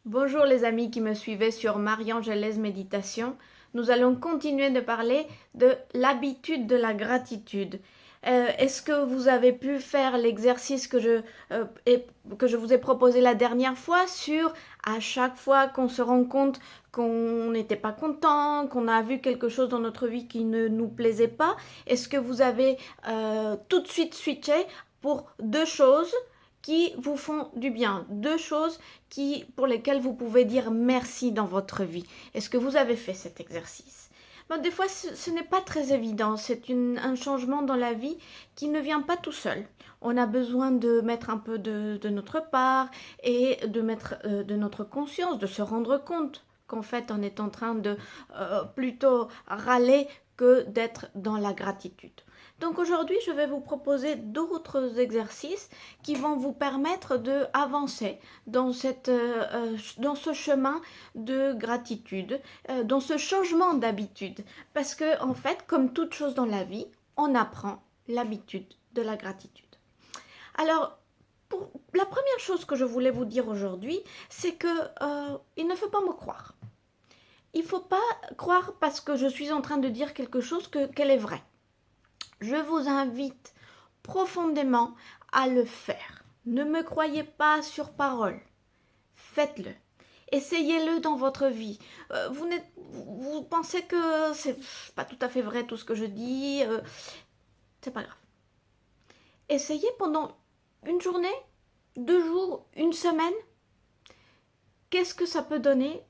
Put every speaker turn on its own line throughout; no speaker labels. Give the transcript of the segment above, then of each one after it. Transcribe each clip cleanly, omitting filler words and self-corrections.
Bonjour les amis qui me suivaient sur Marie-Angelaise Méditation. Nous allons continuer de parler de l'habitude de la gratitude. Est-ce que vous avez pu faire l'exercice que je vous ai proposé la dernière fois sur à chaque fois qu'on se rend compte qu'on n'était pas content, qu'on a vu quelque chose dans notre vie qui ne nous plaisait pas, est-ce que vous avez tout de suite switché pour deux choses qui vous font du bien, deux choses pour lesquelles vous pouvez dire merci dans votre vie. Est-ce que vous avez fait cet exercice? Des fois, ce n'est pas très évident. C'est un changement dans la vie qui ne vient pas tout seul. On a besoin de mettre un peu de notre part et de mettre de notre conscience, de se rendre compte qu'en fait, on est en train de plutôt râler que d'être dans la gratitude. Donc aujourd'hui, je vais vous proposer d'autres exercices qui vont vous permettre d'avancer dans ce chemin de gratitude, dans ce changement d'habitude. Parce que, en fait, comme toute chose dans la vie, on apprend l'habitude de la gratitude. Alors, la première chose que je voulais vous dire aujourd'hui, c'est que il ne faut pas me croire. Il ne faut pas croire parce que je suis en train de dire quelque chose qu'elle est vraie. Je vous invite profondément à le faire. Ne me croyez pas sur parole. Faites-le. Essayez-le dans votre vie. Vous pensez que c'est pas tout à fait vrai tout ce que je dis. C'est pas grave. Essayez pendant une journée, 2 jours, une semaine. Qu'est-ce que ça peut donner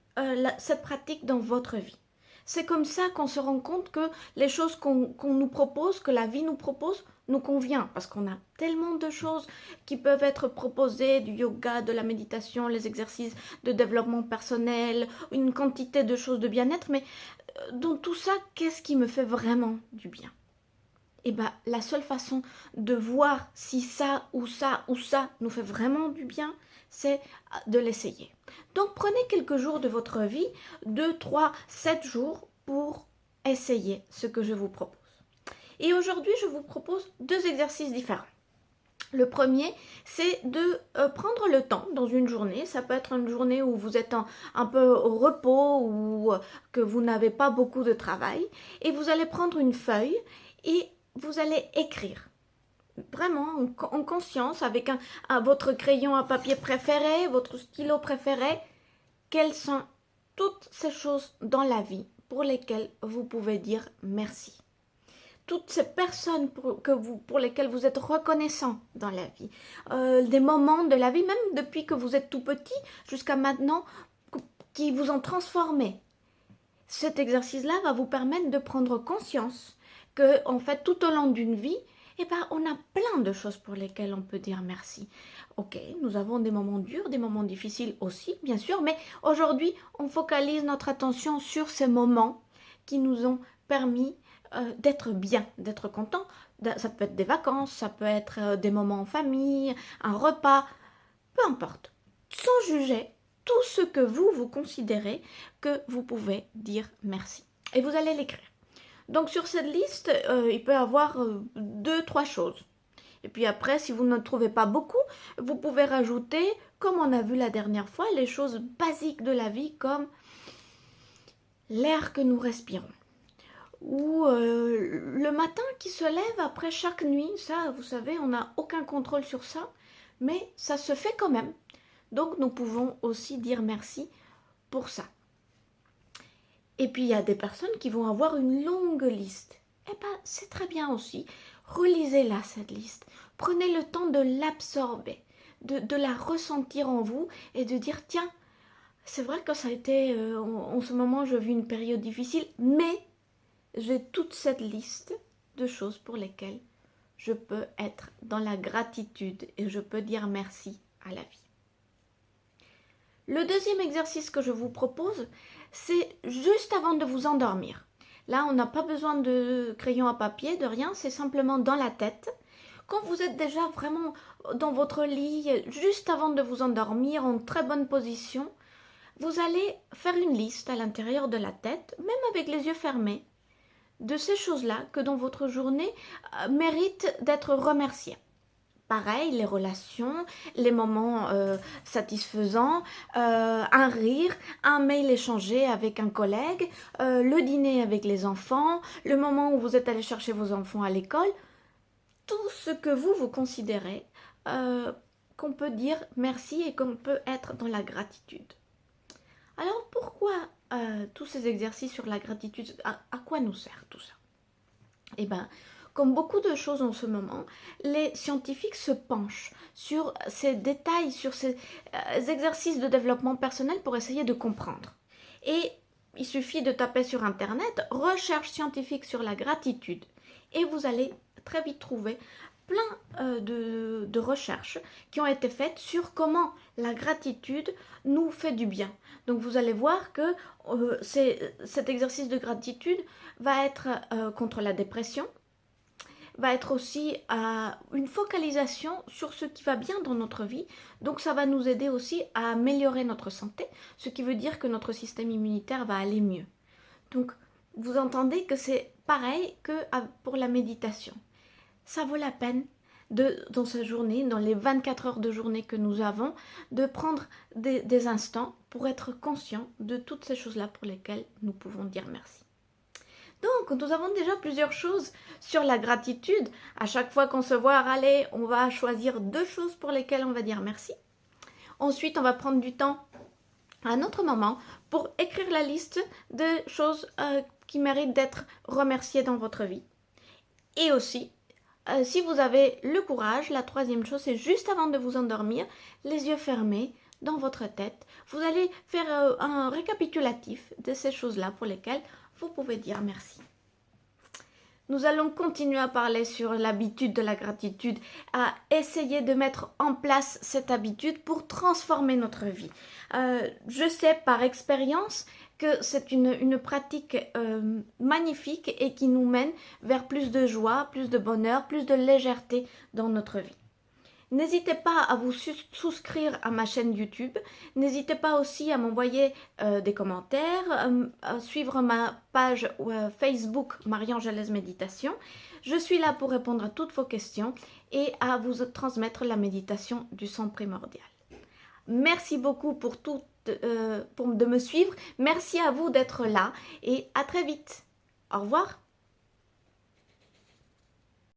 cette pratique dans votre vie? C'est comme ça qu'on se rend compte que les choses qu'on nous propose, que la vie nous propose, nous convient. Parce qu'on a tellement de choses qui peuvent être proposées, du yoga, de la méditation, les exercices de développement personnel, une quantité de choses de bien-être. Mais dans tout ça, qu'est-ce qui me fait vraiment du bien? Et la seule façon de voir si ça ou ça ou ça nous fait vraiment du bien, c'est de l'essayer. Donc prenez quelques jours de votre vie, 2, 3, 7 jours pour essayer ce que je vous propose. Et aujourd'hui, je vous propose 2 exercices différents. Le premier, c'est de prendre le temps dans une journée. Ça peut être une journée où vous êtes un peu au repos ou que vous n'avez pas beaucoup de travail. Et vous allez prendre une feuille et vous allez écrire. Vraiment en conscience, avec votre crayon à papier préféré, votre stylo préféré, quelles sont toutes ces choses dans la vie pour lesquelles vous pouvez dire merci. Toutes ces personnes pour lesquelles vous êtes reconnaissant dans la vie. Des moments de la vie, même depuis que vous êtes tout petit jusqu'à maintenant, qui vous ont transformé. Cet exercice-là va vous permettre de prendre conscience que, en fait, tout au long d'une vie, on a plein de choses pour lesquelles on peut dire merci. Ok, nous avons des moments durs, des moments difficiles aussi, bien sûr, mais aujourd'hui, on focalise notre attention sur ces moments qui nous ont permis d'être bien, d'être content. Ça peut être des vacances, ça peut être des moments en famille, un repas, peu importe. Sans juger tout ce que vous considérez que vous pouvez dire merci. Et vous allez l'écrire. Donc sur cette liste, il peut y avoir 2, 3 choses. Et puis après, si vous ne trouvez pas beaucoup, vous pouvez rajouter, comme on a vu la dernière fois, les choses basiques de la vie comme l'air que nous respirons. Ou le matin qui se lève après chaque nuit. Ça, vous savez, on n'a aucun contrôle sur ça, mais ça se fait quand même. Donc nous pouvons aussi dire merci pour ça. Et puis, il y a des personnes qui vont avoir une longue liste. C'est très bien aussi. Relisez-la, cette liste. Prenez le temps de l'absorber, de la ressentir en vous et de dire, tiens, c'est vrai que ça a été, en ce moment, je vis une période difficile, mais j'ai toute cette liste de choses pour lesquelles je peux être dans la gratitude et je peux dire merci à la vie. Le deuxième exercice que je vous propose, c'est juste avant de vous endormir. Là, on n'a pas besoin de crayon à papier, de rien, c'est simplement dans la tête. Quand vous êtes déjà vraiment dans votre lit, juste avant de vous endormir, en très bonne position, vous allez faire une liste à l'intérieur de la tête, même avec les yeux fermés, de ces choses-là que dans votre journée méritent d'être remerciées. pareil, les relations, les moments satisfaisants, un rire, un mail échangé avec un collègue, le dîner avec les enfants, le moment où vous êtes allé chercher vos enfants à l'école, tout ce que vous considérez qu'on peut dire merci et qu'on peut être dans la gratitude. Alors pourquoi tous ces exercices sur la gratitude, à quoi nous sert tout ça? Eh bien, comme beaucoup de choses en ce moment, les scientifiques se penchent sur ces détails, sur ces exercices de développement personnel pour essayer de comprendre. Et il suffit de taper sur Internet recherche scientifique sur la gratitude et vous allez très vite trouver plein de recherches qui ont été faites sur comment la gratitude nous fait du bien. Donc vous allez voir que cet exercice de gratitude va être contre la dépression, va être aussi une focalisation sur ce qui va bien dans notre vie. Donc ça va nous aider aussi à améliorer notre santé, ce qui veut dire que notre système immunitaire va aller mieux. Donc vous entendez que c'est pareil que pour la méditation. Ça vaut la peine dans sa journée, dans les 24 heures de journée que nous avons, de prendre des instants pour être conscient de toutes ces choses-là pour lesquelles nous pouvons dire merci. Donc, nous avons déjà plusieurs choses sur la gratitude. À chaque fois qu'on se voit râler, on va choisir 2 choses pour lesquelles on va dire merci. Ensuite, on va prendre du temps à un autre moment pour écrire la liste de choses qui méritent d'être remerciées dans votre vie. Et aussi, si vous avez le courage, la 3e chose, c'est juste avant de vous endormir, les yeux fermés, dans votre tête. Vous allez faire un récapitulatif de ces choses-là pour lesquelles vous pouvez dire merci. Nous allons continuer à parler sur l'habitude de la gratitude, à essayer de mettre en place cette habitude pour transformer notre vie. Je sais par expérience que c'est une pratique magnifique et qui nous mène vers plus de joie, plus de bonheur, plus de légèreté dans notre vie. N'hésitez pas à vous souscrire à ma chaîne YouTube. N'hésitez pas aussi à m'envoyer des commentaires, à suivre ma page Facebook Marie-Angelaise Méditation. Je suis là pour répondre à toutes vos questions et à vous transmettre la méditation du son primordial. Merci beaucoup pour de me suivre. Merci à vous d'être là et à très vite. Au revoir.